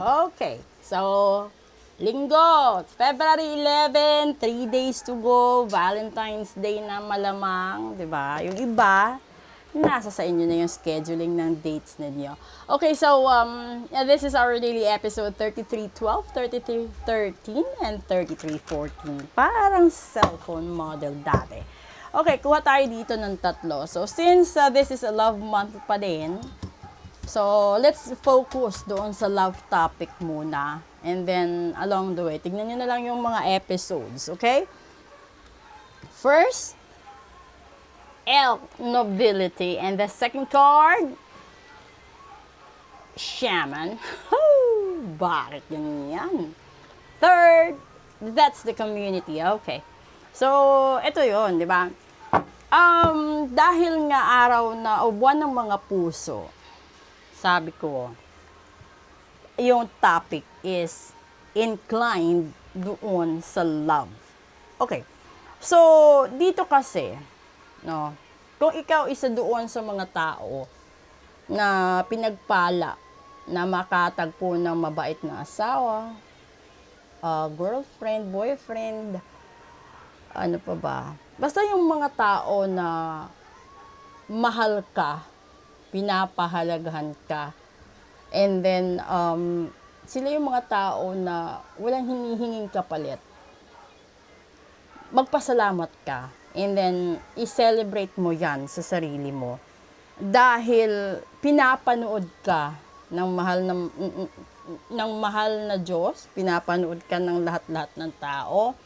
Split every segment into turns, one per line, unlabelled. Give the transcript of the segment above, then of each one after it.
Okay, so, Linggo, February 11, 3 days to go, Valentine's Day na malamang, di ba? Yung iba, nasa sa inyo na yung scheduling ng dates ninyo. Okay, so, yeah, this is our daily episode 3312, 3313, and 3314. Parang cellphone model dati. Okay, kuha tayo dito ng tatlo. So, since this is a love month pa din, so, let's focus doon sa love topic muna. And then, along the way, tignan nyo na lang yung mga episodes, okay? First, Elk Nobility. And the second card, Shaman. Bakit yun yan? Third, that's the community. Okay. So, ito yun, di ba? Dahil nga araw na o buwan ng mga puso, sabi ko, yung topic is inclined doon sa love. Okay. So, dito kasi, no, kung ikaw isa doon sa mga tao na pinagpala na makatagpo ng mabait na asawa, girlfriend, boyfriend, ano pa ba? Basta yung mga tao na mahal ka, pinapahalagahan ka. And then, sila yung mga tao na walang hinihinging kapalit. Magpasalamat ka. And then, i-celebrate mo yan sa sarili mo. Dahil pinapanood ka ng mahal na Diyos, pinapanood ka ng lahat-lahat ng tao,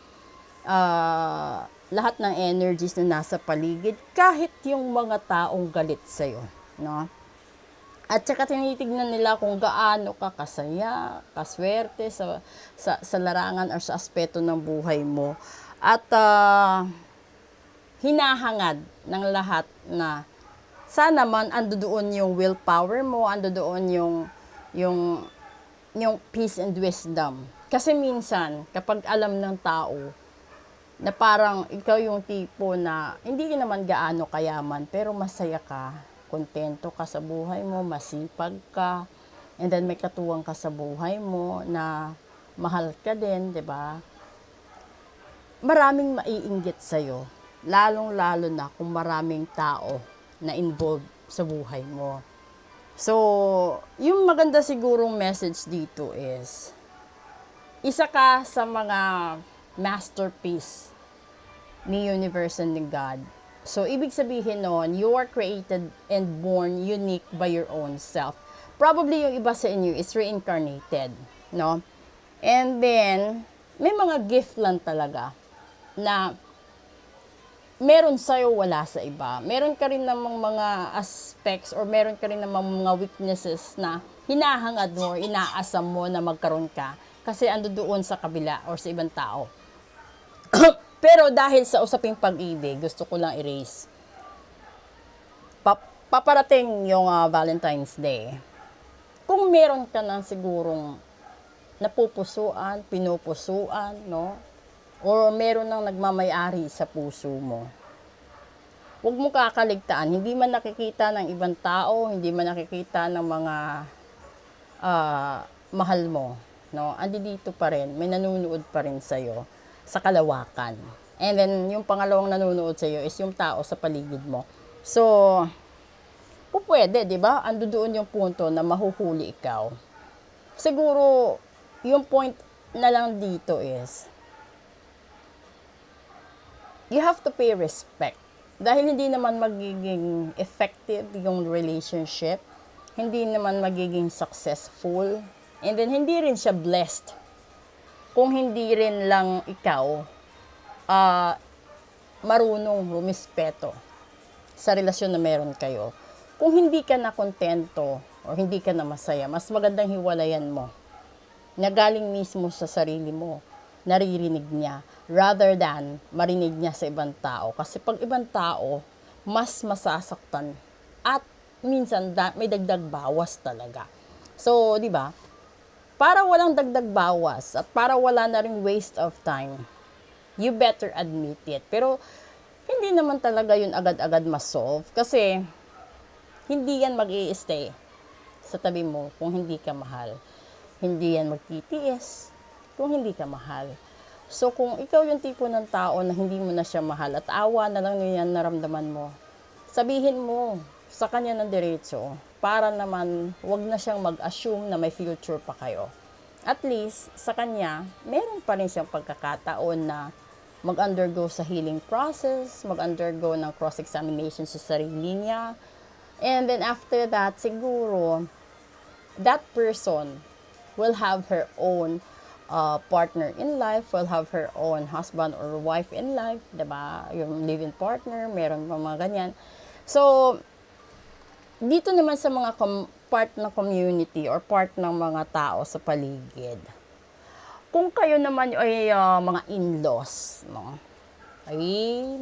lahat ng energies na nasa paligid, kahit yung mga taong galit sa'yo, no? At saka tinitignan nila kung gaano ka kasaya, kaswerte sa larangan or sa aspeto ng buhay mo. At hinahangad ng lahat na sana man ando doon yung willpower mo, ando doon yung peace and wisdom. Kasi minsan, kapag alam ng tao, na parang ikaw yung tipo na hindi ka naman gaano kayaman, pero masaya ka, kontento ka sa buhay mo, masipag ka, and then may katuwang ka sa buhay mo na mahal ka din, di ba? Maraming maiinggit sa'yo, lalong-lalo na kung maraming tao na involved sa buhay mo. So, yung maganda sigurong message dito is, isa ka sa mga masterpiece ni universe and ni God. So, ibig sabihin nun, you are created and born unique by your own self. Probably yung iba sa inyo is reincarnated, no? And then, may mga gift lang talaga na meron sa'yo, wala sa iba. Meron ka rin namang mga aspects or meron ka rin namang mga weaknesses na hinahangad mo, inaasam mo na magkaroon ka kasi ando doon sa kabila or sa ibang tao. Pero dahil sa usaping pag-ibig, gusto ko lang erase. Paparating yung Valentine's Day. Kung meron ka ng sigurong napupusuan, pinupusuan, no? Or meron nang nagmamayari sa puso mo, huwag mo kakaligtaan. Hindi man nakikita ng ibang tao, hindi man nakikita ng mga mahal mo, no? Andi dito pa rin, may nanunood pa rin sa'yo sa kalawakan. And then, yung pangalawang nanunood sa'yo is yung tao sa paligid mo. So, pwede, di ba? Ando doon yung punto na mahuhuli ikaw. Siguro, yung point na lang dito is, you have to pay respect. Dahil hindi naman magiging effective yung relationship, hindi naman magiging successful, and then hindi rin siya blessed kung hindi rin lang ikaw marunong rumispeto sa relasyon na meron kayo. Kung hindi ka na kontento o hindi ka na masaya, mas magandang hiwalayan mo na galing mismo sa sarili mo, naririnig niya, rather than marinig niya sa ibang tao. Kasi pag ibang tao, mas masasaktan at minsan may dagdag bawas talaga. So, di ba? Para walang dagdag bawas at para wala na ring waste of time, you better admit it. Pero, hindi naman talaga yun agad-agad ma-solve kasi hindi yan mag-i-stay sa tabi mo kung hindi ka mahal. hindi yan magtitiis kung hindi ka mahal. So, kung ikaw yung tipo ng tao na hindi mo na siya mahal at awa na lang yan naramdaman mo, sabihin mo sa kanya ng diretso para naman wag na siyang mag-assume na may future pa kayo. At least, sa kanya, meron pa rin siyang pagkakataon na mag-undergo sa healing process, mag-undergo ng cross-examination sa sarili niya. And then after that, siguro, that person will have her own partner in life, will have her own husband or wife in life, diba? Yung live-in partner, meron pa mga ganyan. So, dito naman sa mga part ng community or part ng mga tao sa paligid, kung kayo naman ay mga in-laws, no, ay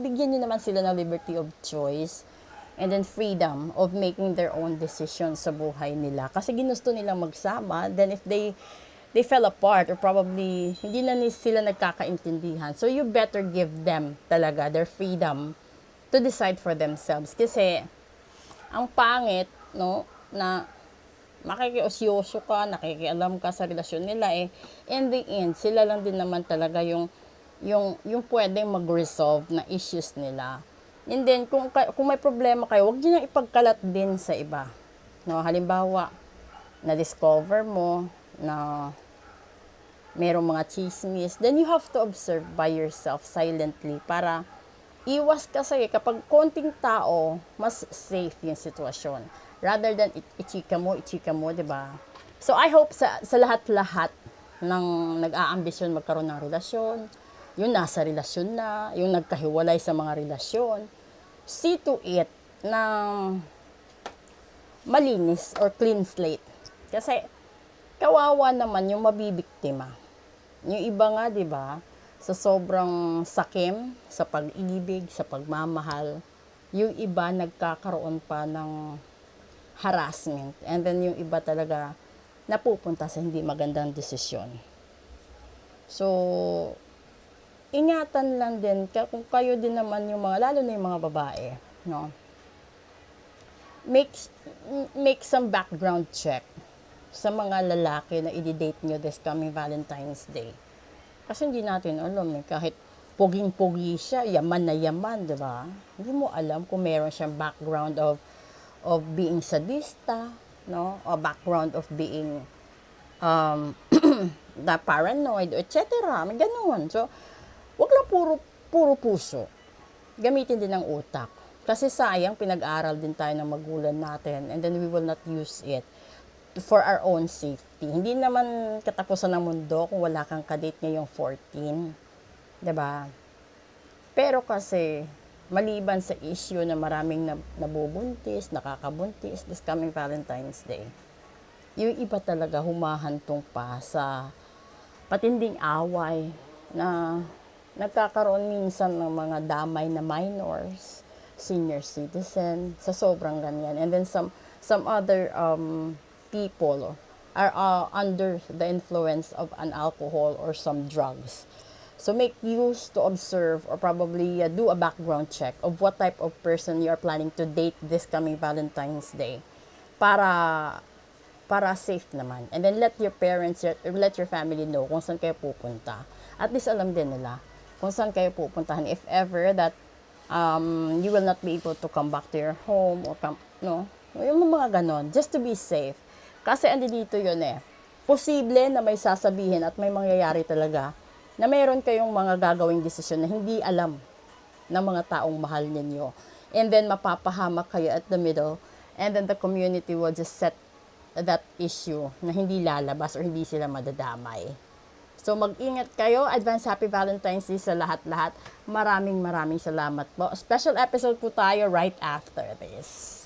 bigyan nyo naman sila ng liberty of choice and then freedom of making their own decisions sa buhay nila. Kasi ginusto nilang magsama, then if they fell apart or probably hindi na sila nagkakaintindihan. So you better give them talaga their freedom to decide for themselves. Kasi ang pangit, no, na makikiosyoso ka, nakikialam ka sa relasyon nila, in the end, sila lang din naman talaga yung pwedeng mag-resolve na issues nila. And then, kung may problema kayo, huwag nyo nang ipagkalat din sa iba. No, halimbawa, na-discover mo na merong mga chismis, then you have to observe by yourself silently para iwas kasi kapag konting tao, mas safe yung sitwasyon. Rather than ichika mo, di ba? So I hope sa lahat-lahat ng nag-aambisyon magkaroon ng relasyon, yung nasa relasyon na, yung nagkahiwalay sa mga relasyon, see to it na malinis or clean slate. Kasi kawawa naman yung mabibiktima. Yung iba nga, di ba, sa sobrang sakim, sa pag-ibig, sa pagmamahal, yung iba nagkakaroon pa ng harassment. And then yung iba talaga napupunta sa hindi magandang desisyon. So, ingatan lang din, kung kayo din naman yung mga, lalo na yung mga babae, no? Make some background check sa mga lalaki na i-date nyo this coming Valentine's Day. Kasi hindi natin alam kahit poging-pogi siya, yaman na yaman, di ba? Hindi mo alam kung meron siyang background of being sadista, no? O background of being na paranoid, etc. May ganun. So, wag lang puro puso. Gamitin din ang utak. Kasi sayang, pinag-aral din tayo ng magulang natin and then we will not use it for our own safety. Hindi naman katapusan ng mundo kung wala kang kadate ngayong 14. 'Di ba? Pero kasi, maliban sa issue na maraming nabubuntis, nakakabuntis this coming Valentine's Day, yung iba talaga humahantong pa sa patinding away na nagkakaroon minsan ng mga damay na minors, senior citizen, sa sobrang ganyan. And then some other people are under the influence of an alcohol or some drugs. So make use to observe or probably do a background check of what type of person you are planning to date this coming Valentine's Day para safe naman. And then let your parents, let your family know kung saan kayo pupunta. At least alam din nila kung saan kayo pupuntahan if ever that you will not be able to come back to your home or yung mga ganon, just to be safe. Kasi dito yun posible na may sasabihin at may mangyayari talaga na meron kayong mga gagawing desisyon na hindi alam ng mga taong mahal ninyo. And then mapapahamak kayo at the middle and then the community will just set that issue na hindi lalabas or hindi sila madadamay. So mag-ingat kayo. Advance Happy Valentine's Day sa lahat-lahat. Maraming salamat po. Special episode po tayo right after this.